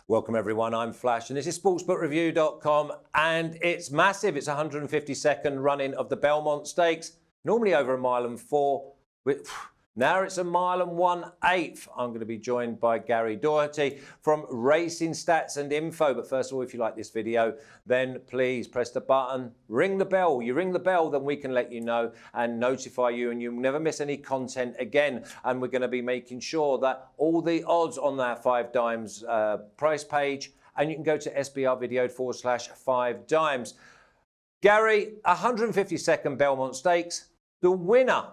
Welcome everyone, I'm Flash and this is sportsbookreview.com and it's massive. It's 152nd running of the Belmont Stakes, normally over 1.4 miles. Now it's 1.1 miles. I'm going to be joined by Gary Daugherty from Racing Stats and Info. But first of all, if you like this video, then please press the button, ring the bell. You ring the bell, then we can let you know and notify you, and you'll never miss any content again. And we're going to be making sure that all the odds on that 5 Dimes price page, and you can go to SBR/video/5 Dimes. Gary, 152nd Belmont Stakes, the winner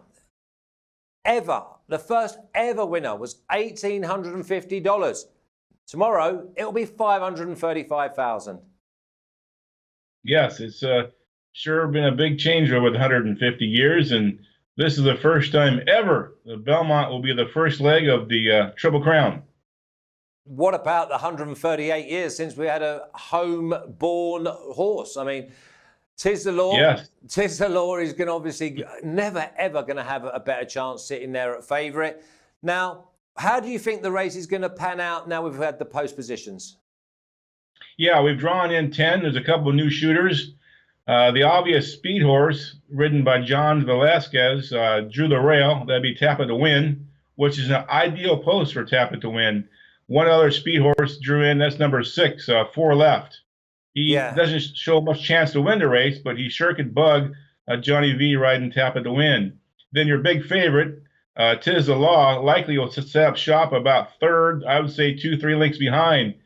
ever, the first ever winner was $1,850. Tomorrow, it'll be $535,000. Yes, it's sure been a big change over the 150 years, and this is the first time ever the Belmont will be the first leg of the Triple Crown. What about the 138 years since we had a home-born horse? I mean, tis the law. Yes. Tis the law. He's going to obviously never, ever going to have a better chance sitting there at favourite. Now, how do you think the race is going to pan out now we've had the post positions? Yeah, we've drawn in 10. There's a couple of new shooters. The obvious speed horse, ridden by John Velasquez, drew the rail. That'd be Tapit to Win, which is an ideal post for Tapit to Win. One other speed horse drew in. That's number 6, 4 left. He doesn't show much chance to win the race, but he sure could bug Johnny V riding Tapit to Win. Then your big favorite, Tis the Law, likely will set up shop about third, I would say 2-3 lengths behind.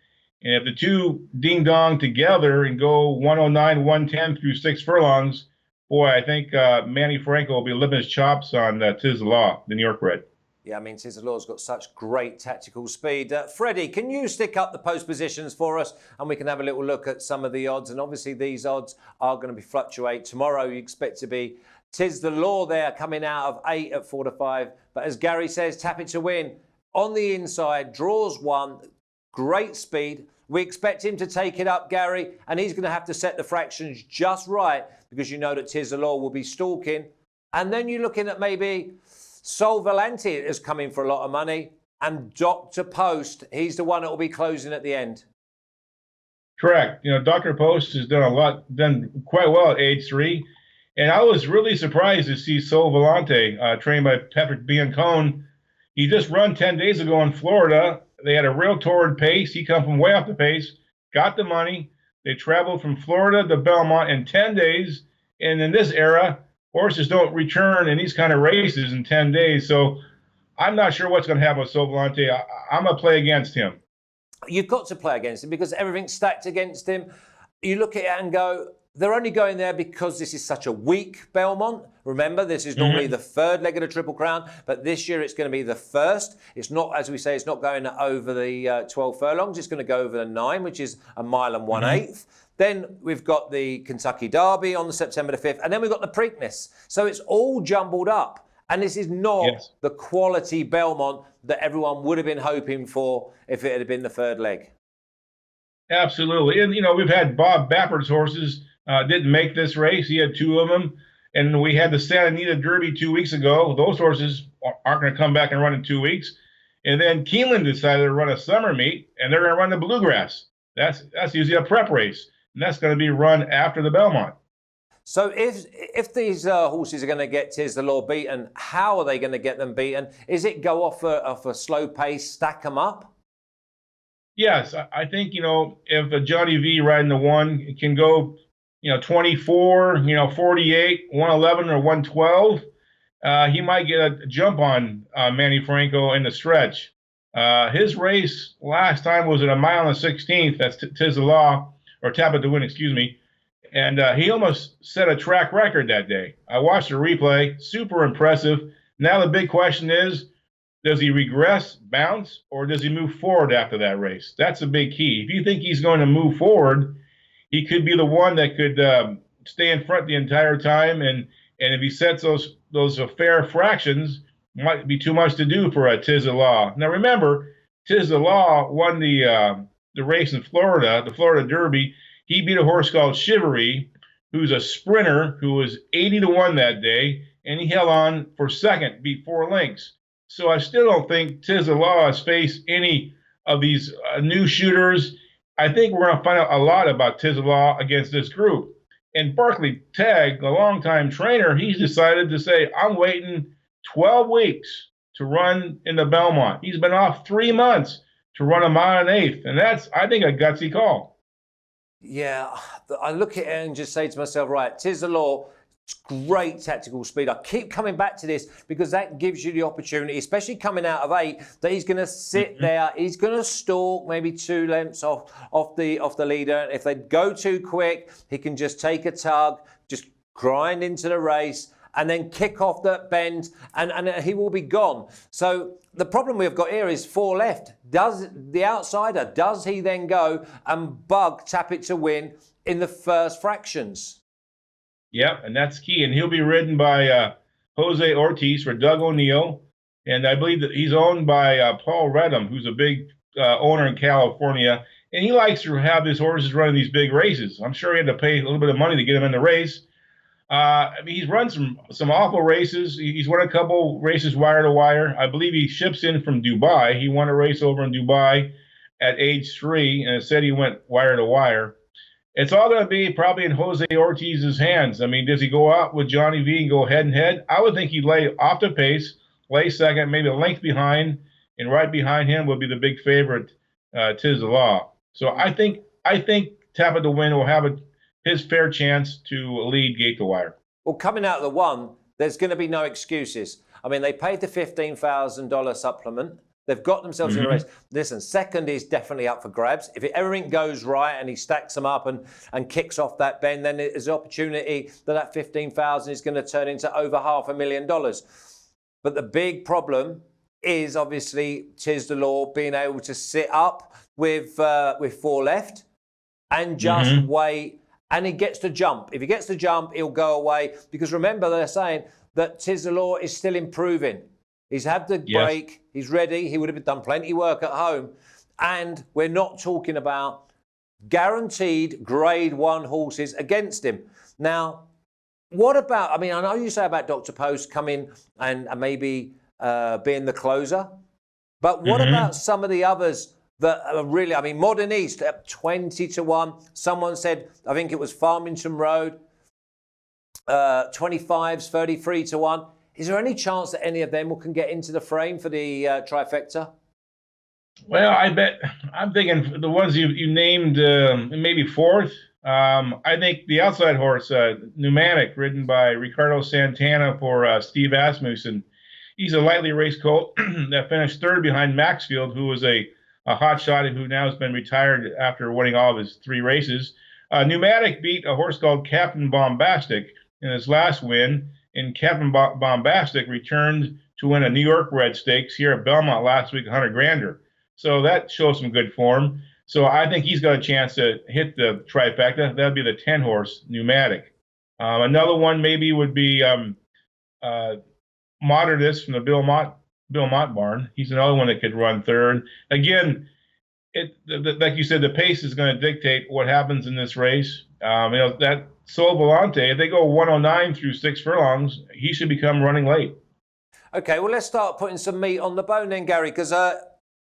And if the two ding-dong together and go 109, 110 through 6 furlongs, boy, I think Manny Franco will be living his chops on Tis the Law, the New York bred. Yeah, I mean, Tis the Law's got such great tactical speed. Freddie, can you stick up the post positions for us and we can have a little look at some of the odds? And obviously these odds are going to be fluctuate. Tomorrow you expect to be Tis the Law there coming out of 8 at 4 to 5. But as Gary says, Tapit to Win on the inside, draws 1, great speed. We expect him to take it up, Gary, and he's going to have to set the fractions just right because you know that Tis the Law will be stalking. And then you're looking at maybe VOLANTE is coming for a lot of money, and Dr. Post, he's the one that will be closing at the end. Correct. You know, Dr. Post has done quite well at age 3, and I was really surprised to see VOLANTE trained by Patrick Biancone. He just run 10 days ago in Florida. They had a real torrid pace. He come from way off the pace, got the money. They traveled from Florida to Belmont in 10 days, and in this era, horses don't return in these kind of races in 10 days. So I'm not sure what's going to happen with VOLANTE. I'm going to play against him. You've got to play against him because everything's stacked against him. You look at it and go, they're only going there because this is such a weak Belmont. Remember, this is normally the third leg of the Triple Crown, but this year it's going to be the first. It's not, as we say, it's not going over the 12 furlongs. It's going to go over the 9, which is 1 mile and 1/8. Then we've got the Kentucky Derby on the September the 5th, and then we've got the Preakness. So it's all jumbled up, and this is not the quality Belmont that everyone would have been hoping for if it had been the third leg. Absolutely, and you know, we've had Bob Baffert's horses didn't make this race. He had 2 of them, and we had the Santa Anita Derby 2 weeks ago. Those horses aren't going to come back and run in 2 weeks. And then Keeneland decided to run a summer meet, and they're going to run the Bluegrass. That's usually a prep race. And that's going to be run after the Belmont. So if these horses are going to get Tis the Law beaten, how are they going to get them beaten? Is it go off a slow pace, stack them up? Yes, I think, you know, if a Johnny V riding the 1 can go, you know, 24, you know, 48, 111 or 112, he might get a jump on Manny Franco in the stretch. His race last time was at 1 mile and 16th. That's Tis the Law. Or Tapit to Win, excuse me. And he almost set a track record that day. I watched the replay, super impressive. Now the big question is, does he regress, bounce, or does he move forward after that race? That's a big key. If you think he's going to move forward, he could be the one that could stay in front the entire time. And if he sets those fair fractions, might be too much to do for a Tis the Law. Now remember, Tis the Law won the race in Florida, the Florida Derby. He beat a horse called Chivalry, who's a sprinter who was 80 to 1 that day, and he held on for second, beat 4 lengths. So I still don't think Tis the Law has faced any of these new shooters. I think we're going to find out a lot about Tiz the Law against this group. And Barkley Tagg, a longtime trainer, he's decided to say, I'm waiting 12 weeks to run in the Belmont. He's been off 3 months to run a mile and eighth. And that's, I think, a gutsy call. Yeah, I look at it and just say to myself, right, Tiz the Law, it's great tactical speed. I keep coming back to this because that gives you the opportunity, especially coming out of 8, that he's going to sit there. He's going to stalk maybe 2 lengths off the leader. If they go too quick, he can just take a tug, just grind into the race, and then kick off that bend, and he will be gone. So the problem we've got here is 4 left. Does the outsider, does he then go and tap it to win in the first fractions? Yep, and that's key. And he'll be ridden by Jose Ortiz for Doug O'Neill. And I believe that he's owned by Paul Redham, who's a big owner in California. And he likes to have his horses running these big races. I'm sure he had to pay a little bit of money to get him in the race. I mean, he's run some awful races. He's won a couple races wire to wire. I believe he ships in from Dubai. He won a race over in Dubai at age 3, and it said he went wire to wire. It's all going to be probably in Jose Ortiz's hands. I mean, does he go out with Johnny V and go head and head? I would think he'd lay off the pace, lay second, maybe a length behind, and right behind him would be the big favorite, Tiz the Law. So I think Tap at the Win will have his fair chance to lead Gate to Wire. Well, coming out of the 1, there's going to be no excuses. I mean, they paid the $15,000 supplement. They've got themselves in a race. Listen, second is definitely up for grabs. If everything goes right and he stacks them up and kicks off that bend, then there's an opportunity that $15,000 is going to turn into over $500,000. But the big problem is obviously Tiz the Law being able to sit up with 4 left and just wait. And he gets to jump. If he gets to jump, he'll go away. Because remember, they're saying that Tiz the Law is still improving. He's had the break. He's ready. He would have done plenty of work at home. And we're not talking about guaranteed grade 1 horses against him. Now, what about, I mean, I know you say about Dr. Post coming and maybe being the closer. But what about some of the others that are really, I mean, Modernist at 20-1. Someone said, I think it was Farmington Road, 25s, 33-1. Is there any chance that any of them can get into the frame for the trifecta? Well, I'm thinking the ones you named, maybe 4th. I think the outside horse, Pneumatic, ridden by Ricardo Santana for Steve Asmussen. He's a lightly raced colt that finished 3rd behind Maxfield, who was a hot shot who now has been retired after winning all of his 3 races. Pneumatic beat a horse called Captain Bombastic in his last win, and Captain Bombastic returned to win a New York Red Stakes here at Belmont last week, 100 grander. So that shows some good form. So I think he's got a chance to hit the trifecta. That'd be the 10-horse Pneumatic. Another one maybe would be Modernist from the Belmont barn. He's another one that could run 3rd. Again, like you said, the pace is going to dictate what happens in this race. That VOLANTE, if they go 109 through 6 furlongs, he should become running late. Okay, well, let's start putting some meat on the bone then, Gary, because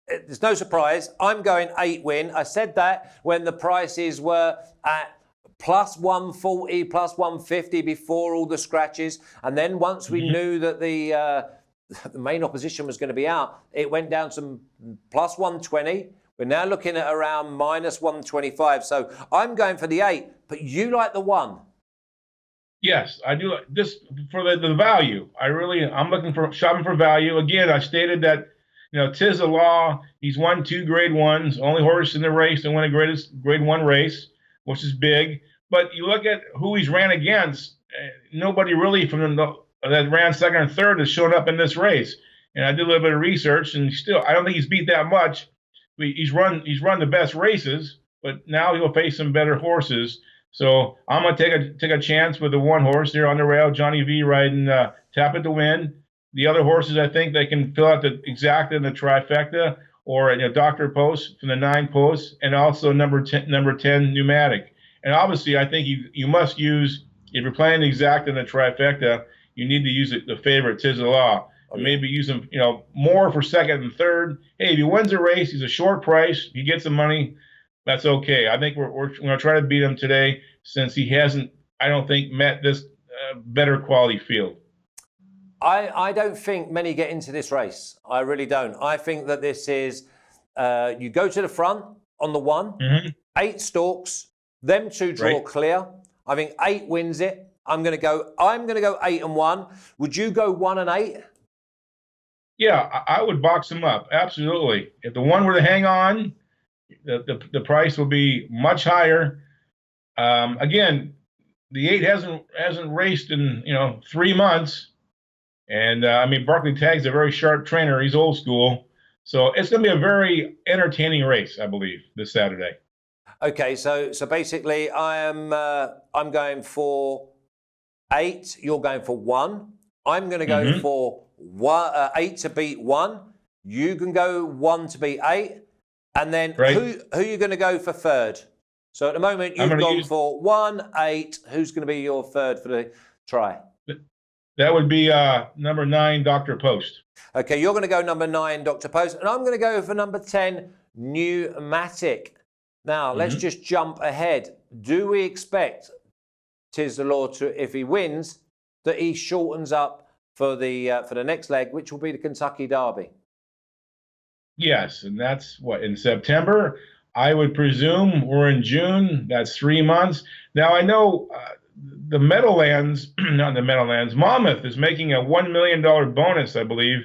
there's no surprise. I'm going 8 win. I said that when the prices were at plus 140, plus 150 before all the scratches. And then once we knew that the main opposition was going to be out, it went down to plus 120. We're now looking at around minus 125. So I'm going for the 8, but you like the 1. Yes, I do. This for the value. I'm looking for shopping for value. Again, I stated that, Tiz the Law, he's won 2 grade 1s, only horse in the race to win a grade 1 race, which is big. But you look at who he's ran against, nobody really from that ran 2nd and 3rd has shown up in this race. And I did a little bit of research, and still, I don't think he's beat that much. He's run the best races, but now he'll face some better horses. So I'm going to take a chance with the 1 horse here on the rail, Johnny V riding Tap at the Win. The other horses, I think they can fill out the exacta and the trifecta, or Dr. Post from the 9 posts, and also number 10 Pneumatic. And obviously, I think you must use, if you're playing the exacta and the trifecta, you need to use the favorite Tiz the Law. and maybe use him, more for second and third. Hey, if he wins a race, he's a short price. He gets the money. That's okay. I think we're going to try to beat him today since he hasn't, I don't think, met this better quality field. I don't think many get into this race. I really don't. I think that this is, you go to the front on the 1, 8 stalks, them 2 draw clear. I think 8 wins it. I'm going to go 8 and 1. Would you go 1 and 8? Yeah, I would box him up. Absolutely. If the 1 were to hang on, the price will be much higher. Again, the 8 hasn't raced in 3 months, and Barkley Tagg's a very sharp trainer. He's old school, so it's going to be a very entertaining race, I believe, this Saturday. Okay, so basically, I'm going for 8. You're going for 1. I'm going to go for 8 to beat 1. You can go 1 to beat 8. And then who are you going to go for third? So at the moment, you've gone for 1, 8. Who's going to be your third for the try? That would be number 9, Dr. Post. Okay, you're going to go number 9, Dr. Post. And I'm going to go for number 10, Pneumatic. Now, let's just jump ahead. Do we expect Tis the Law to, if he wins, that he shortens up for the next leg, which will be the Kentucky Derby? Yes, and that's what, in September? I would presume we're in June. That's 3 months. Now, I know the Meadowlands, not the Meadowlands, Monmouth is making a $1 million bonus, I believe,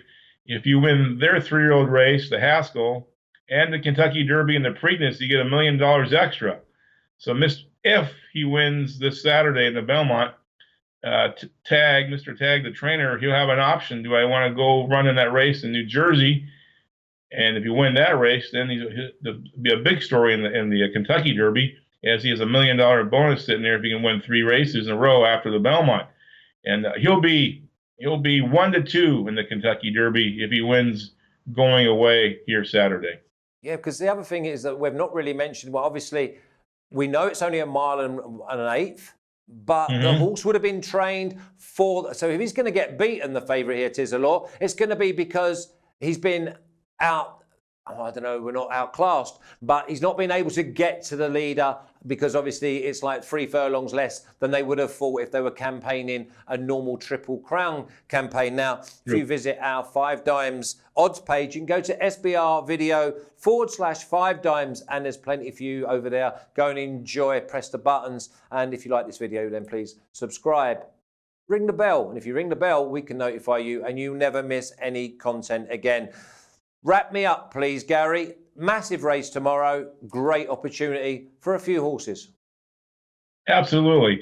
if you win their 3-year-old race, the Haskell, and the Kentucky Derby and the Preakness, you get $1 million extra. So if he wins this Saturday in the Belmont, Mr. Tagg, the trainer, he'll have an option. Do I want to go run in that race in New Jersey? And if you win that race, then there'll be a big story in the Kentucky Derby, as he has $1 million bonus sitting there if he can win 3 races in a row after the Belmont. And he'll be 1 to 2 in the Kentucky Derby if he wins going away here Saturday. Yeah, because the other thing is that we've not really mentioned, well, obviously, we know it's only a mile and an eighth, but the horse would have been trained for, so if he's going to get beaten, the favourite here, Tis the Law, it's going to be because he's been out, I don't know, we're not outclassed, but he's not been able to get to the leader because obviously it's like 3 furlongs less than they would have thought if they were campaigning a normal Triple Crown campaign. Now, if you visit our 5 Dimes odds page, you can go to SBR video /5 Dimes, and there's plenty for you over there. Go and enjoy, press the buttons, and if you like this video, then please subscribe. Ring the bell, and if you ring the bell, we can notify you, and you never miss any content again. Wrap me up, please, Gary. Massive race tomorrow. Great opportunity for a few horses. Absolutely.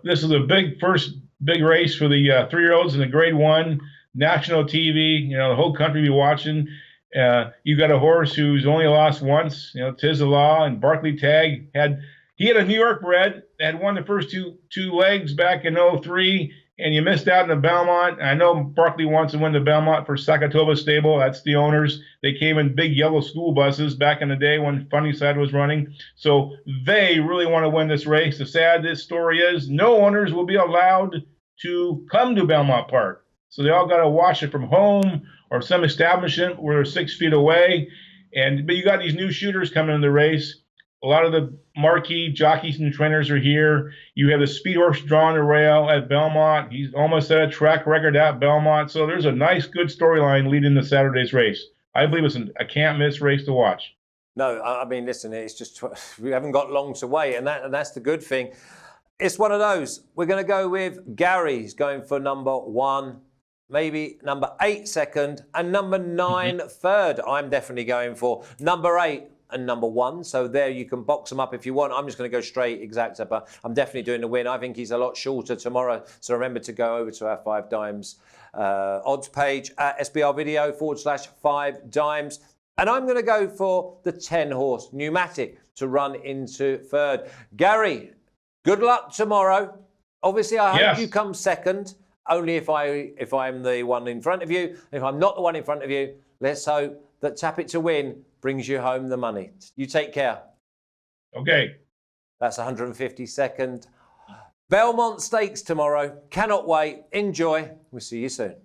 This is a first big race for the 3-year-olds in the Grade 1, national TV. The whole country be watching. You got a horse who's only lost once. Tis the Law, and Barkley Tagg had a New York bred that had won the first two legs back in 03. And you missed out in the Belmont. I know Barkley wants to win the Belmont for Sakatova Stable. That's the owners. They came in big yellow school buses back in the day when Funnyside was running. So they really want to win this race. The sad this story is, no owners will be allowed to come to Belmont Park. So they all got to watch it from home or some establishment where they're 6 feet away. But you got these new shooters coming in the race. A lot of the marquee jockeys and trainers are here. You have the speed horse drawing the rail at Belmont. He's almost set a track record at Belmont. So there's a nice, good storyline leading to Saturday's race. I believe it's a can't-miss race to watch. No, I mean, listen, it's just we haven't got long to wait, and that's the good thing. It's one of those. We're going to go with Gary. He's going for number 1, maybe number 8 second, and number 9 third. I'm definitely going for number 8. And number 1, so there you can box them up if you want. I'm just going to go straight exacta, but I'm definitely doing the win. I think he's a lot shorter tomorrow, so remember to go over to our 5 Dimes odds page at SBR video /5 Dimes, and I'm going to go for the 10 horse Pneumatic to run into third. Gary, good luck tomorrow. Obviously, I hope you come second. Only if I'm the one in front of you. If I'm not the one in front of you, let's hope that Tap It to Win brings you home the money. You take care. Okay. That's 152nd. Belmont Stakes tomorrow. Cannot wait. Enjoy. We'll see you soon.